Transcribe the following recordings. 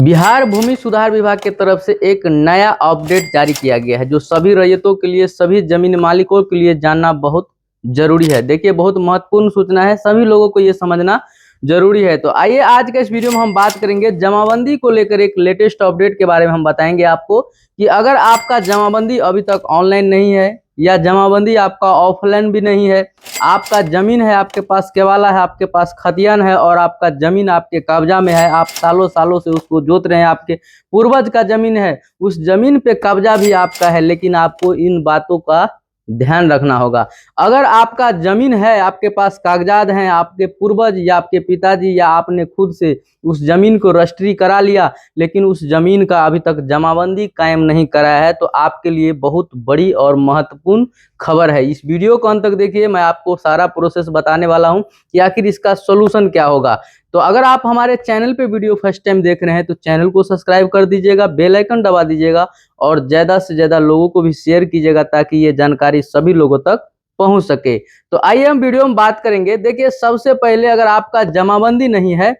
बिहार भूमि सुधार विभाग की तरफ से एक नया अपडेट जारी किया गया है जो सभी रैयतों के लिए, सभी जमीन मालिकों के लिए जानना बहुत जरूरी है। देखिए, बहुत महत्वपूर्ण सूचना है, सभी लोगों को ये समझना जरूरी है। तो आइए आज के इस वीडियो में हम बात करेंगे जमाबंदी को लेकर एक लेटेस्ट अपडेट के बारे में। हम बताएंगे आपको कि अगर आपका जमाबंदी अभी तक ऑनलाइन नहीं है या जमाबंदी आपका ऑफलाइन भी नहीं है, आपका जमीन है, आपके पास केवाला है, आपके पास खतियान है और आपका जमीन आपके कब्जा में है, आप सालों सालों से उसको जोत रहे हैं, आपके पूर्वज का जमीन है, उस जमीन पे कब्जा भी आपका है, लेकिन आपको इन बातों का ध्यान रखना होगा। अगर आपका जमीन है, आपके पास कागजात हैं, आपके पूर्वज या आपके पिताजी या आपने खुद से उस जमीन को रजिस्ट्री करा लिया, लेकिन उस जमीन का अभी तक जमाबंदी कायम नहीं कराया है, तो आपके लिए बहुत बड़ी और महत्वपूर्ण खबर है। इस वीडियो को अंत तक देखिए, मैं आपको सारा प्रोसेस बताने वाला हूं कि आखिर इसका सोल्यूशन क्या होगा। तो अगर आप हमारे चैनल पे वीडियो फर्स्ट टाइम देख रहे हैं तो चैनल को सब्सक्राइब कर दीजिएगा, बेल आइकन दबा दीजिएगा और ज़्यादा से ज़्यादा लोगों को भी शेयर कीजिएगा ताकि ये जानकारी सभी लोगों तक पहुंच सके। तो आइए हम वीडियो में बात करेंगे। देखिए, सबसे पहले अगर आपका जमाबंदी नहीं है,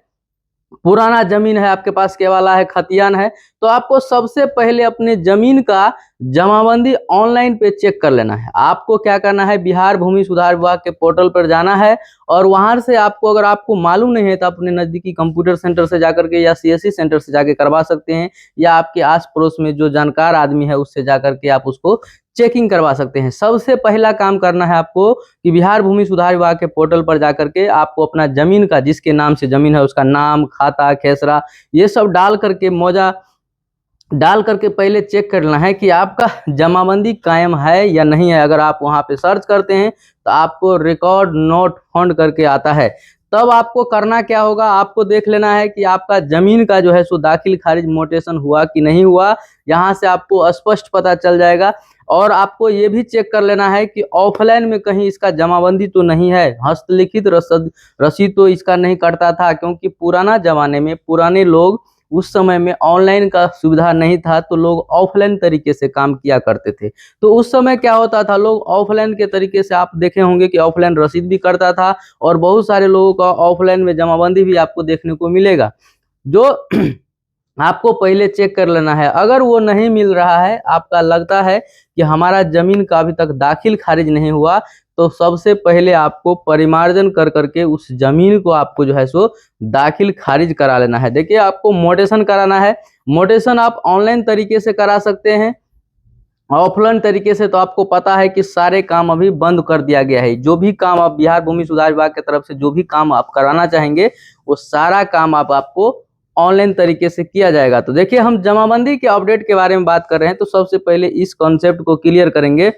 पुराना जमीन है, आपके पास केवाला है, खतियान है, तो आपको सबसे पहले अपने जमीन का जमाबंदी ऑनलाइन पे चेक कर लेना है। आपको क्या करना है, बिहार भूमि सुधार विभाग के पोर्टल पर जाना है और वहां से आपको, अगर आपको मालूम नहीं है तो अपने नजदीकी कंप्यूटर सेंटर से जाकर के या सीएससी सेंटर से जाके करवा सकते हैं, या आपके आस पड़ोस में जो जानकार आदमी है उससे जाकर के आप उसको चेकिंग करवा सकते हैं। सबसे पहला काम करना है आपको कि बिहार भूमि सुधार विभाग के पोर्टल पर जाकर के आपको अपना जमीन का, जिसके नाम से जमीन है, उसका नाम, खाता, खेसरा, ये सब डाल करके, मौजा डाल करके पहले चेक करना है कि आपका जमाबंदी कायम है या नहीं है। अगर आप वहां पे सर्च करते हैं तो आपको रिकॉर्ड नोट फाउंड करके आता है। तब आपको करना क्या होगा, आपको देख लेना है कि आपका जमीन का जो है सो दाखिल खारिज मोटेशन हुआ कि नहीं हुआ। यहाँ से आपको स्पष्ट पता चल जाएगा। और आपको ये भी चेक कर लेना है कि ऑफलाइन में कहीं इसका जमाबंदी तो नहीं है, हस्तलिखित रसीद तो इसका नहीं कटता था, क्योंकि पुराना जमाने में पुराने लोग, उस समय में ऑनलाइन का सुविधा नहीं था तो लोग ऑफलाइन तरीके से काम किया करते थे। तो उस समय क्या होता था, लोग ऑफलाइन के तरीके से, आप देखे होंगे कि ऑफलाइन रसीद भी करता था और बहुत सारे लोगों का ऑफलाइन में जमाबंदी भी आपको देखने को मिलेगा, जो आपको पहले चेक कर लेना है। अगर वो नहीं मिल रहा है, आपका लगता है कि हमारा जमीन का अभी तक दाखिल खारिज नहीं हुआ, तो सबसे पहले आपको परिमार्जन कर करके उस जमीन को आपको जो है सो दाखिल खारिज करा लेना है। देखिए, आपको मोटेशन कराना है। मोटेशन आप ऑनलाइन तरीके से करा सकते हैं, ऑफलाइन तरीके से तो आपको पता है कि सारे काम अभी बंद कर दिया गया है। जो भी काम आप बिहार भूमि सुधार विभाग की तरफ से जो भी काम आप कराना चाहेंगे, वो सारा काम आपको ऑनलाइन तरीके से किया जाएगा। तो देखिए, हम जमाबंदी के अपडेट के बारे में बात कर रहे हैं, तो सबसे पहले इस कॉन्सेप्ट को क्लियर करेंगे।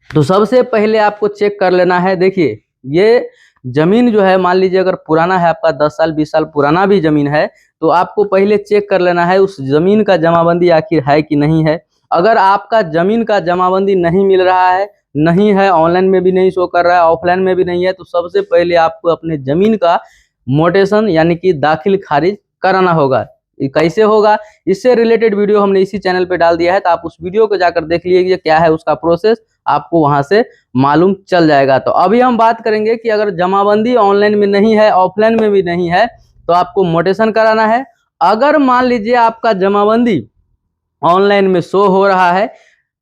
तो सबसे पहले आपको चेक कर लेना है। देखिए, ये जमीन जो है, मान लीजिए अगर पुराना है, आपका 10 साल 20 साल पुराना भी जमीन है, तो आपको पहले चेक कर लेना है उस जमीन का जमाबंदी आखिर है कि नहीं है। अगर आपका जमीन का जमाबंदी नहीं मिल रहा है, नहीं है, ऑनलाइन में भी नहीं शो कर रहा है, ऑफलाइन में भी नहीं है, तो सबसे पहले आपको अपने जमीन का मोटेशन यानी कि दाखिल खारिज कराना होगा। कैसे होगा, इससे रिलेटेड वीडियो हमने इसी चैनल पे डाल दिया है, तो आप उस वीडियो को जाकर देख लीजिए क्या है उसका प्रोसेस, आपको वहां से मालूम चल जाएगा। तो अभी हम बात करेंगे कि अगर जमाबंदी ऑनलाइन में नहीं है, ऑफलाइन में भी नहीं है, तो आपको मोटेशन कराना है। अगर मान लीजिए आपका जमाबंदी ऑनलाइन में शो हो रहा है,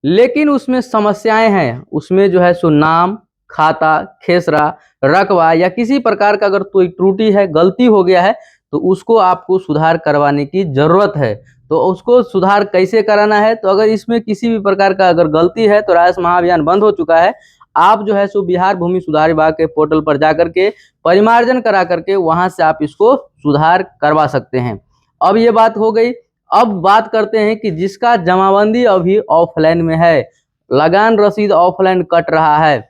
लेकिन उसमें समस्याएं हैं, उसमें जो है सो नाम, खाता, खेसरा, रकबा या किसी प्रकार का अगर कोई त्रुटि है, गलती हो गया है, तो उसको आपको सुधार करवाने की जरूरत है। तो उसको सुधार कैसे कराना है, तो अगर इसमें किसी भी प्रकार का अगर गलती है तो राजस्व महाअभियान बंद हो चुका है। आप जो है सो बिहार भूमि सुधार विभाग के पोर्टल पर जाकर के परिमार्जन करा करके वहां से आप इसको सुधार करवा सकते हैं। अब ये बात हो गई। अब बात करते हैं कि जिसका जमाबंदी अभी ऑफलाइन में है, लगान रसीद ऑफलाइन कट रहा है,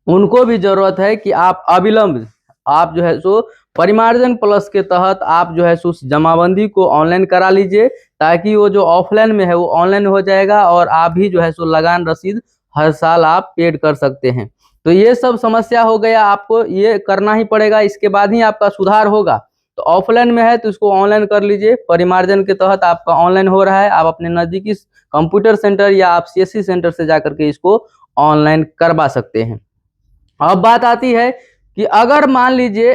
उनको भी जरूरत है कि आप अविलंब, आप जो है सो परिमार्जन प्लस के तहत आप जो है सो उस जमाबंदी को ऑनलाइन करा लीजिए, ताकि वो जो ऑफलाइन में है वो ऑनलाइन हो जाएगा और आप भी जो है सो लगान रसीद हर साल आप पेड कर सकते हैं। तो ये सब समस्या हो गया, आपको ये करना ही पड़ेगा, इसके बाद ही आपका सुधार होगा। तो ऑफलाइन में है तो इसको ऑनलाइन कर लीजिए, परिमार्जन के तहत आपका ऑनलाइन हो रहा है, आप अपने नजदीकी कंप्यूटर सेंटर या आप सीएससी सेंटर से जाकर के इसको ऑनलाइन करवा सकते हैं। अब बात आती है कि अगर मान लीजिए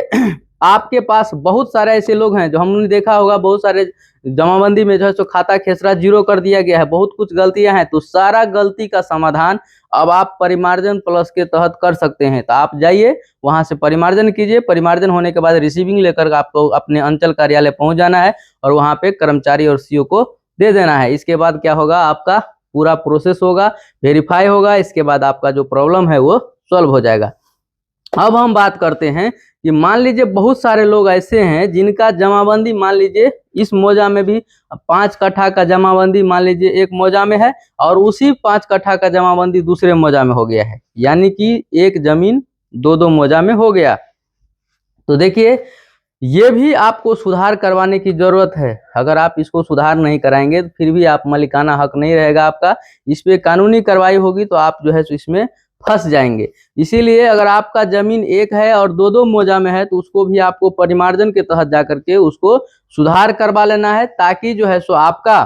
आपके पास बहुत सारे ऐसे लोग हैं जो हमने देखा होगा, बहुत सारे जमाबंदी में जो है सो खाता खेसरा जीरो कर दिया गया है, बहुत कुछ गलतियां हैं। तो सारा गलती का समाधान अब आप परिमार्जन प्लस के तहत कर सकते हैं। तो आप जाइए वहां से परिमार्जन कीजिए, परिमार्जन होने के बाद रिसीविंग लेकर आपको अपने अंचल कार्यालय पहुंच जाना है और वहां पे कर्मचारी और सीओ को दे देना है। इसके बाद क्या होगा, आपका पूरा प्रोसेस होगा, वेरीफाई होगा, इसके बाद आपका जो प्रॉब्लम है वो सॉल्व हो जाएगा। अब हम बात करते हैं कि मान लीजिए बहुत सारे लोग ऐसे हैं जिनका जमाबंदी मान लीजिए इस मौजा में भी 5 कट्ठा का जमाबंदी मान लीजिए एक मौजा में है और उसी 5 कट्ठा का जमाबंदी दूसरे मौजा में हो गया है, यानी कि एक जमीन दो मौजा में हो गया। तो देखिए ये भी आपको सुधार करवाने की जरूरत है। अगर आप इसको सुधार नहीं कराएंगे तो फिर भी आप मालिकाना हक नहीं रहेगा आपका, इस पे कानूनी कार्रवाई होगी तो आप जो है इसमें फंस जाएंगे। इसीलिए अगर आपका जमीन एक है और दो मौजा में है तो उसको भी आपको परिमार्जन के तहत जाकर के उसको सुधार करवा लेना है, ताकि जो है सो आपका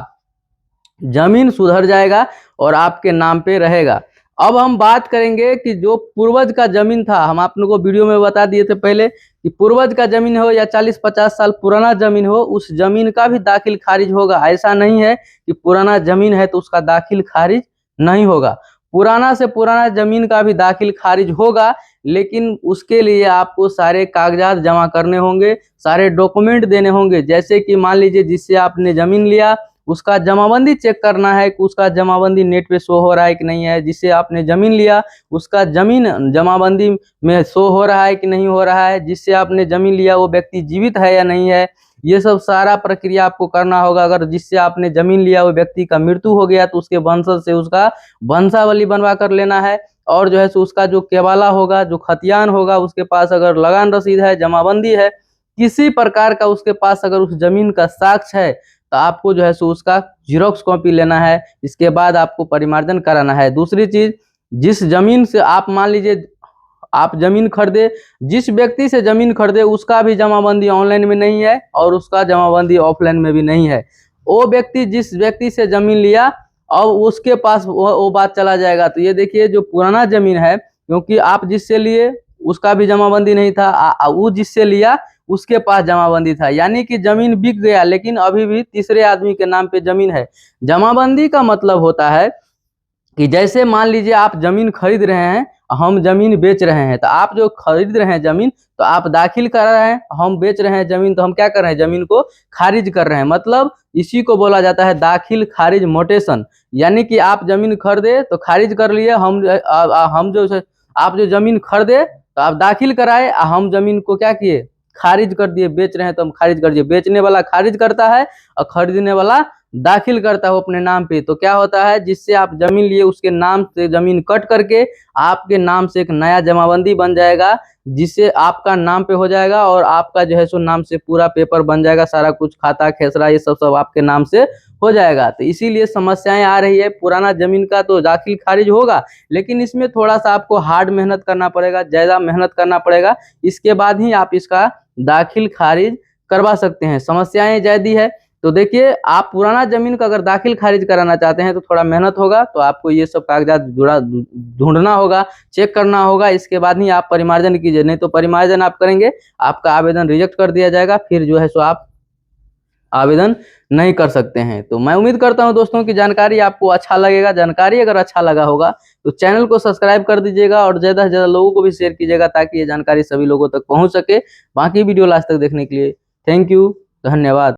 जमीन सुधर जाएगा और आपके नाम पे रहेगा। अब हम बात करेंगे कि जो पूर्वज का जमीन था, हम आप लोगों को वीडियो में बता दिए थे पहले कि पूर्वज का जमीन हो या 40-50 साल पुराना जमीन हो, उस जमीन का भी दाखिल खारिज होगा। ऐसा नहीं है कि पुराना जमीन है तो उसका दाखिल खारिज नहीं होगा, पुराना से पुराना जमीन का भी दाखिल खारिज होगा, लेकिन उसके लिए आपको सारे कागजात जमा करने होंगे, सारे डॉक्यूमेंट देने होंगे। जैसे कि मान लीजिए जिससे आपने जमीन लिया उसका जमाबंदी चेक करना है कि उसका जमाबंदी नेट पे शो हो रहा है कि नहीं है, जिससे आपने जमीन लिया उसका जमीन जमाबंदी में शो हो रहा है कि नहीं हो रहा है, जिससे आपने जमीन लिया वो व्यक्ति जीवित है या नहीं है, ये सब सारा प्रक्रिया आपको करना होगा। अगर जिससे आपने जमीन लिया वो व्यक्ति का मृत्यु हो गया तो उसके वंशज से उसका वंशावली बनवा कर लेना है, और जो है सो उसका जो केवाला होगा, जो खतियान होगा, उसके पास अगर लगान रसीद है, जमाबंदी है, किसी प्रकार का उसके पास अगर उस जमीन का साक्ष्य है तो आपको जो है सो उसका जीरोक्स कॉपी लेना है। इसके बाद आपको परिमार्जन कराना है। दूसरी चीज, जिस जमीन से आप मान लीजिए आप जमीन खरीदे, जिस व्यक्ति से जमीन खरीदे उसका भी जमाबंदी ऑनलाइन में नहीं है और उसका जमाबंदी ऑफलाइन में भी नहीं है। वो व्यक्ति जिस व्यक्ति से जमीन लिया और उसके पास वो बात चला जाएगा। तो ये देखिए जो पुराना जमीन है, क्योंकि आप जिससे लिए उसका भी जमाबंदी नहीं था, वो जिससे लिया उसके पास जमाबंदी था, यानी कि जमीन बिक गया लेकिन अभी भी तीसरे आदमी के नाम पे जमीन है। जमाबंदी का मतलब होता है कि जैसे मान लीजिए आप जमीन खरीद रहे हैं, हम जमीन बेच रहे हैं, तो आप जो खरीद रहे हैं जमीन तो आप दाखिल कर रहे हैं, हम बेच रहे हैं जमीन तो हम क्या कर रहे हैं, जमीन को खारिज कर रहे हैं। मतलब इसी को बोला जाता है दाखिल खारिज मोटेशन, यानी कि आप जमीन खरीदे तो खारिज कर लिए, हम जो आप जो जमीन खरीदे तो आप दाखिल कराए, हम जमीन को क्या किए, खारिज कर दिए। बेच रहे हैं तो हम खारिज कर दिए, बेचने वाला खारिज करता है और खरीदने वाला दाखिल करता है अपने नाम पे। तो क्या होता है, जिससे आप जमीन लिए उसके नाम से जमीन कट करके आपके नाम से एक नया जमाबंदी बन जाएगा, जिससे आपका नाम पे हो जाएगा और आपका जो है सो नाम से पूरा पेपर बन जाएगा, सारा कुछ खाता खेसरा ये सब आपके नाम से हो जाएगा। तो इसीलिए समस्याएं आ रही है। पुराना जमीन का तो दाखिल खारिज होगा, लेकिन इसमें थोड़ा सा आपको हार्ड मेहनत करना पड़ेगा, ज्यादा मेहनत करना पड़ेगा, इसके बाद ही आप इसका दाखिल खारिज करवा सकते हैं। समस्याएं ज्यादा है। तो देखिए आप पुराना जमीन का अगर दाखिल खारिज कराना चाहते हैं तो थोड़ा मेहनत होगा, तो आपको ये सब कागजात ढूंढना होगा, चेक करना होगा, इसके बाद ही आप परिमार्जन कीजिए। नहीं तो परिमार्जन आप करेंगे आपका आवेदन रिजेक्ट कर दिया जाएगा, फिर जो है सो आप आवेदन नहीं कर सकते हैं। तो मैं उम्मीद करता हूं दोस्तों की जानकारी आपको अच्छा लगेगा। जानकारी अगर अच्छा लगा होगा तो चैनल को सब्सक्राइब कर दीजिएगा और ज़्यादा से ज़्यादा लोगों को भी शेयर कीजिएगा, ताकि ये जानकारी सभी लोगों तक पहुंच सके। बाकी वीडियो लास्ट तक देखने के लिए थैंक यू, धन्यवाद।